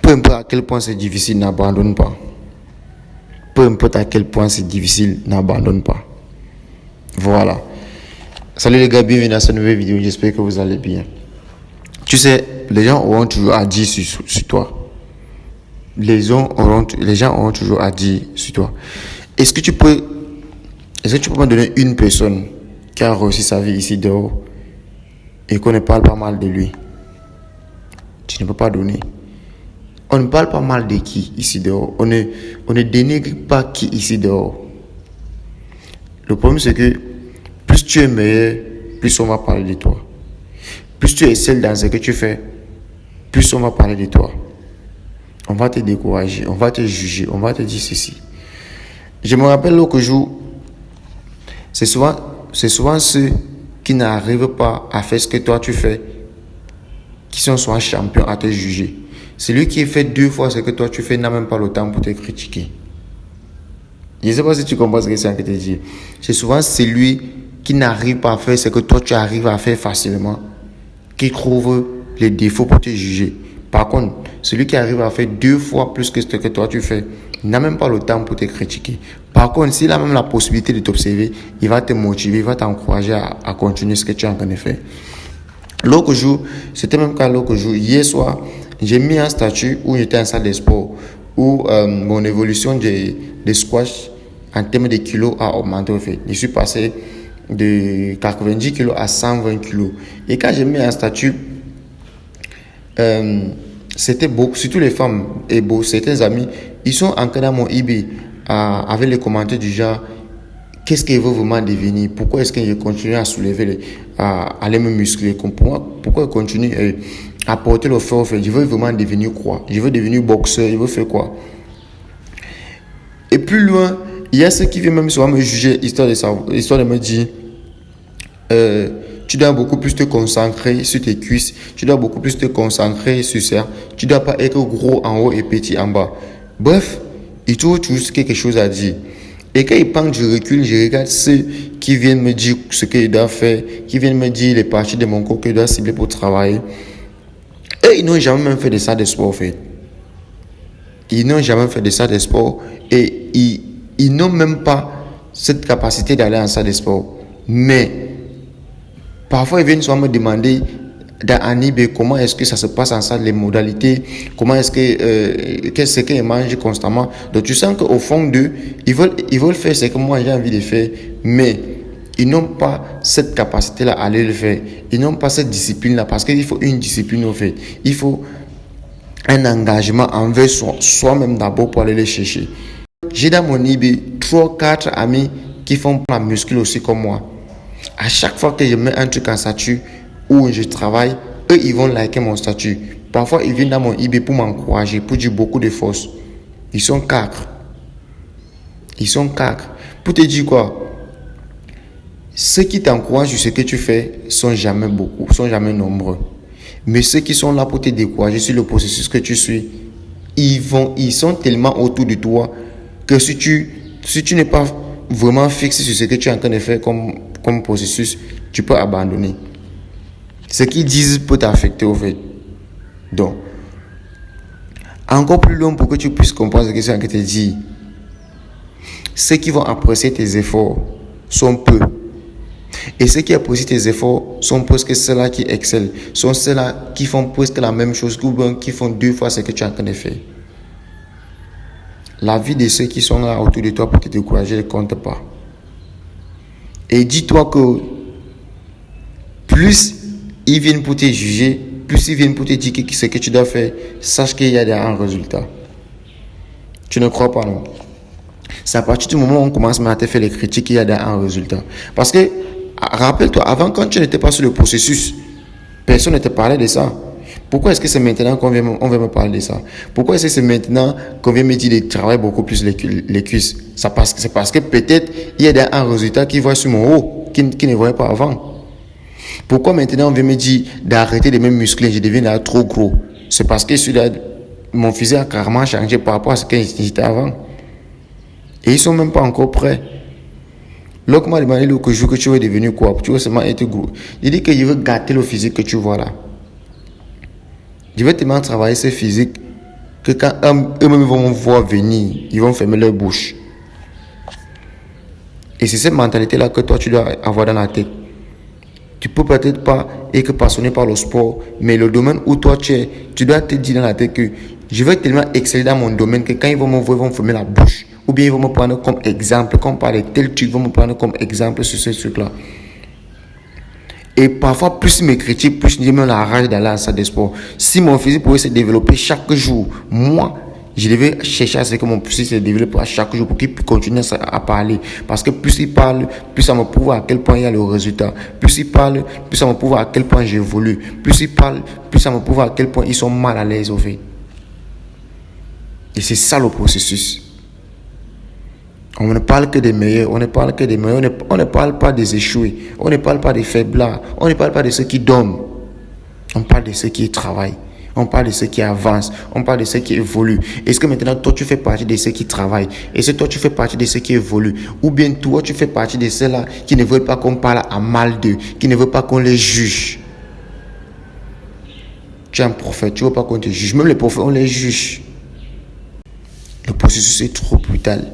Peu importe à quel point c'est difficile, n'abandonne pas. Peu importe à quel point c'est difficile, n'abandonne pas. Voilà. Salut les gars, bienvenue dans cette nouvelle vidéo. J'espère que vous allez bien. Tu sais, les gens auront toujours à dire sur toi. Les gens auront toujours à dire sur toi. Est-ce que tu peux me donner une personne qui a réussi sa vie ici dehors et qu'on ne parle pas mal de lui? Tu ne peux pas donner. On ne parle pas mal de qui ici dehors. On ne dénigre pas qui ici dehors. Le problème c'est que plus tu es meilleur, plus on va parler de toi. Plus tu excelles dans ce que tu fais, plus on va parler de toi. On va te décourager, on va te juger, on va te dire ceci. Je me rappelle l'autre jour, c'est souvent ceux qui n'arrivent pas à faire ce que toi tu fais, qui sont souvent champions à te juger. Celui qui fait 2 fois ce que toi tu fais n'a même pas le temps pour te critiquer. Je ne sais pas si tu comprends ce que c'est en train de te dire. C'est souvent celui qui n'arrive pas à faire ce que toi tu arrives à faire facilement, qui trouve les défauts pour te juger. Par contre, celui qui arrive à faire 2 fois plus que ce que toi tu fais n'a même pas le temps pour te critiquer. Par contre, s'il a même la possibilité de t'observer, il va te motiver, il va t'encourager à continuer ce que tu es en train de faire. L'autre jour, c'était même quand l'autre jour, hier soir, j'ai mis un statut où j'étais en salle de sport, où mon évolution de squash en termes de kilos a augmenté au fait. Je suis passé de 90 kilos à 120 kilos. Et quand j'ai mis un statut, c'était beau, surtout les femmes et beau, certains amis, ils sont entrés dans mon eBay avec les commentaires du genre, qu'est-ce qu'il veut vraiment devenir? Pourquoi est-ce qu'il continue à soulever, à aller me muscler? Pourquoi il continue à porter le fer au fait? Je veux vraiment devenir quoi? Je veux devenir boxeur, je veux faire quoi? Et plus loin, il y a ceux qui viennent même souvent me juger, histoire de me dire, tu dois beaucoup plus te concentrer sur tes cuisses, tu dois beaucoup plus te concentrer sur ça, tu dois pas être gros en haut et petit en bas. Bref, ils trouvent toujours quelque chose à dire. Et quand ils prennent du recul, je regarde ceux qui viennent me dire ce qu'ils doivent faire, qui viennent me dire les parties de mon corps que je dois cibler pour travailler. Et ils n'ont jamais même fait de ça de sport, en fait. Ils n'ont jamais fait de ça de sport et ils n'ont même pas cette capacité d'aller en salle de sport. Mais parfois, ils viennent souvent me demander dans eBay comment est-ce que ça se passe en salle, les modalités, comment est-ce que qu'est-ce qu'ils mangent constamment. Donc tu sens qu'au fond d'eux, ils veulent faire ce que moi j'ai envie de faire, mais ils n'ont pas cette capacité-là à aller le faire. Ils n'ont pas cette discipline-là parce qu'il faut une discipline au fait. Il faut un engagement envers soi-même d'abord pour aller les chercher. J'ai dans mon eBay 3-4 amis qui font la muscu aussi comme moi. À chaque fois que je mets un truc en statut où je travaille, eux ils vont liker mon statut. Parfois ils viennent dans mon eBay pour m'encourager, pour dire beaucoup de force. Ils sont 4. Pour te dire quoi? Ceux qui t'encouragent sur ce que tu fais sont jamais beaucoup, sont jamais nombreux. Mais ceux qui sont là pour te décourager sur le processus que tu suis, ils sont tellement autour de toi que si tu n'es pas vraiment fixé sur ce que tu es en train de faire comme processus, tu peux abandonner. Ce qu'ils disent peut t'affecter au fait. Donc, encore plus long pour que tu puisses comprendre ce que c'est en train de te dire. Ceux qui vont apprécier tes efforts sont peu. Et ceux qui apprécient tes efforts sont presque ceux-là qui excellent. Sont ceux-là qui font presque la même chose ou qui font 2 fois ce que tu es en train de faire. La vie de ceux qui sont là autour de toi pour te décourager ne compte pas. Et dis-toi que plus ils viennent pour te juger, plus ils viennent pour te dire ce que tu dois faire, sache qu'il y a un résultat. Tu ne crois pas, non? C'est à partir du moment où on commence à te faire les critiques qu'il y a un résultat. Parce que, rappelle-toi, avant quand tu n'étais pas sur le processus, personne ne te parlait de ça. Pourquoi est-ce que c'est maintenant qu'on vient me parler de ça? Pourquoi est-ce que c'est maintenant qu'on vient me dire de travailler beaucoup plus les cuisses? C'est parce que peut-être il y a un résultat qui voit sur mon haut, qui ne voyait pas avant. Pourquoi maintenant on vient me dire d'arrêter de me muscler, je deviens là trop gros? C'est parce que mon physique a carrément changé par rapport à ce que j'étais avant. Et ils ne sont même pas encore prêts. L'autre m'a demandé l'autre jour que tu veux devenir quoi? Tu veux seulement être gros. Il dit que je veux gâter le physique que tu vois là. Je vais tellement travailler ce physique que quand eux-mêmes vont me voir venir, ils vont fermer leur bouche. Et c'est cette mentalité-là que toi, tu dois avoir dans la tête. Tu peux peut-être pas être passionné par le sport, mais le domaine où toi tu es, tu dois te dire dans la tête que je vais tellement exceller dans mon domaine que quand ils vont me voir, ils vont fermer la bouche. Ou bien ils vont me prendre comme exemple, comme par tel truc, ils vont me prendre comme exemple sur ce truc-là. Et parfois, plus ils me critiquent, plus j'ai même la rage d'aller à la salle de sport. Si mon physique pouvait se développer chaque jour, moi, je devais chercher à ce que mon physique se développe à chaque jour pour qu'il continue à parler. Parce que plus il parle, plus ça me prouve à quel point il y a le résultat. Plus il parle, plus ça me prouve à quel point j'évolue. Plus il parle, plus ça me prouve à quel point ils sont mal à l'aise au fait. Et c'est ça le processus. On ne parle que des meilleurs, on ne parle que des meilleurs, on ne parle pas des échoués, on ne parle pas des faiblards, on ne parle pas de ceux qui dorment. On parle de ceux qui travaillent. On parle de ceux qui avancent, on parle de ceux qui évoluent. Est-ce que maintenant, toi, tu fais partie de ceux qui travaillent? Est-ce que toi, tu fais partie de ceux qui évoluent? Ou bien toi, tu fais partie de ceux-là qui ne veulent pas qu'on parle à mal d'eux, qui ne veulent pas qu'on les juge? Tu es un prophète, tu ne veux pas qu'on te juge. Même les prophètes, on les juge. Le processus est trop brutal.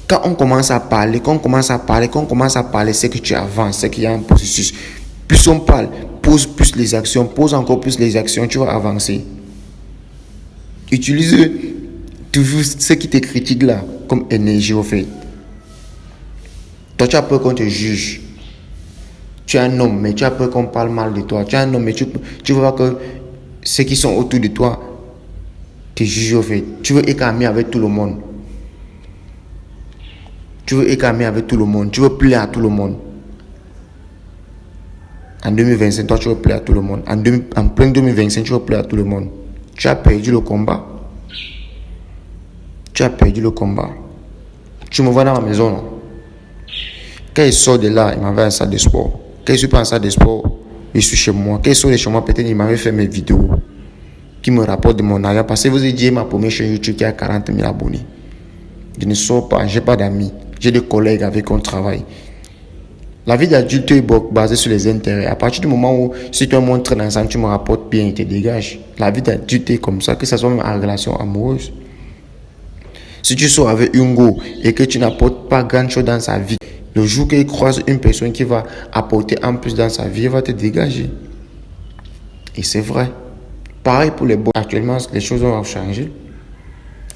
Quand on commence à parler, c'est que tu avances, c'est qu'il y a un processus. Plus on parle, pose plus les actions, pose encore plus les actions, tu vas avancer. Utilise toujours ce qui te critique là comme énergie au fait. Toi, tu as peur qu'on te juge. Tu es un homme, mais tu as peur qu'on parle mal de toi. Tu es un homme, mais tu veux pas que ceux qui sont autour de toi te jugent au fait. Tu veux écarmer avec tout le monde. Tu veux écarmer avec tout le monde. Tu veux plaire à tout le monde. En 2025, toi, tu veux plaire à tout le monde. En plein 2025, tu veux plaire à tout le monde. Tu as perdu le combat. Tu as perdu le combat. Tu me vois dans ma maison, non? Quand il sort de là, il m'avait un salle de sport. Quand je suis pas en salle de sport, je suis chez moi. Quand il sort de chez moi, peut-être il m'avait fait mes vidéos qui me rapportent de mon argent. Parce que vous avez dit, ma première chaîne YouTube qui a 40 000 abonnés. Je ne sors pas, je n'ai pas d'amis. J'ai des collègues avec qui on travaille. La vie d'adulte est basée sur les intérêts. À partir du moment où, si tu montres ensemble, tu me rapportes bien et te dégages. La vie d'adulte est comme ça, que ce soit même en relation amoureuse. Si tu sors avec Hugo et que tu n'apportes pas grand chose dans sa vie, le jour qu'il croise une personne qui va apporter en plus dans sa vie, il va te dégager. Et c'est vrai. Pareil pour les bons. Actuellement, les choses ont changé.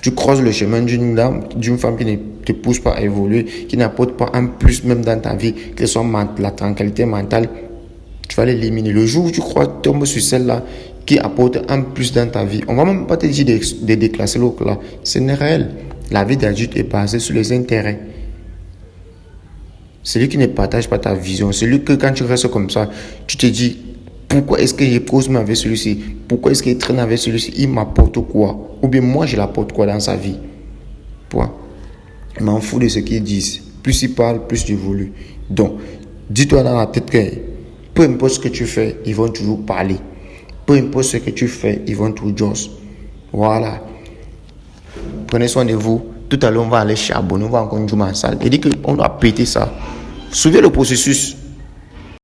Tu croises le chemin d'une dame, d'une femme qui ne te pousse pas à évoluer, qui n'apporte pas un plus même dans ta vie, que ce soit la tranquillité mentale, tu vas l'éliminer. Le jour où tu crois tomber sur celle-là qui apporte un plus dans ta vie, on ne va même pas te dire de déclasser l'autre là. Ce n'est réel. La vie d'adulte est basée sur les intérêts. Celui qui ne partage pas ta vision, celui que quand tu restes comme ça, tu te dis, pourquoi est-ce que je pose avec celui-ci? Pourquoi est-ce qu'il traîne avec celui-ci? Il m'apporte quoi? Ou bien moi, je l'apporte quoi dans sa vie? Point. Je m'en fous de ce qu'ils disent. Plus ils parlent, plus tu évolues. Donc, dis-toi dans la tête que peu importe ce que tu fais, ils vont toujours parler. Peu importe ce que tu fais, ils vont toujours dire. Voilà. Prenez soin de vous. Tout à l'heure, on va aller charbonner, on va encore jouer en salle. Et dit qu'on doit péter ça. Suivez le processus.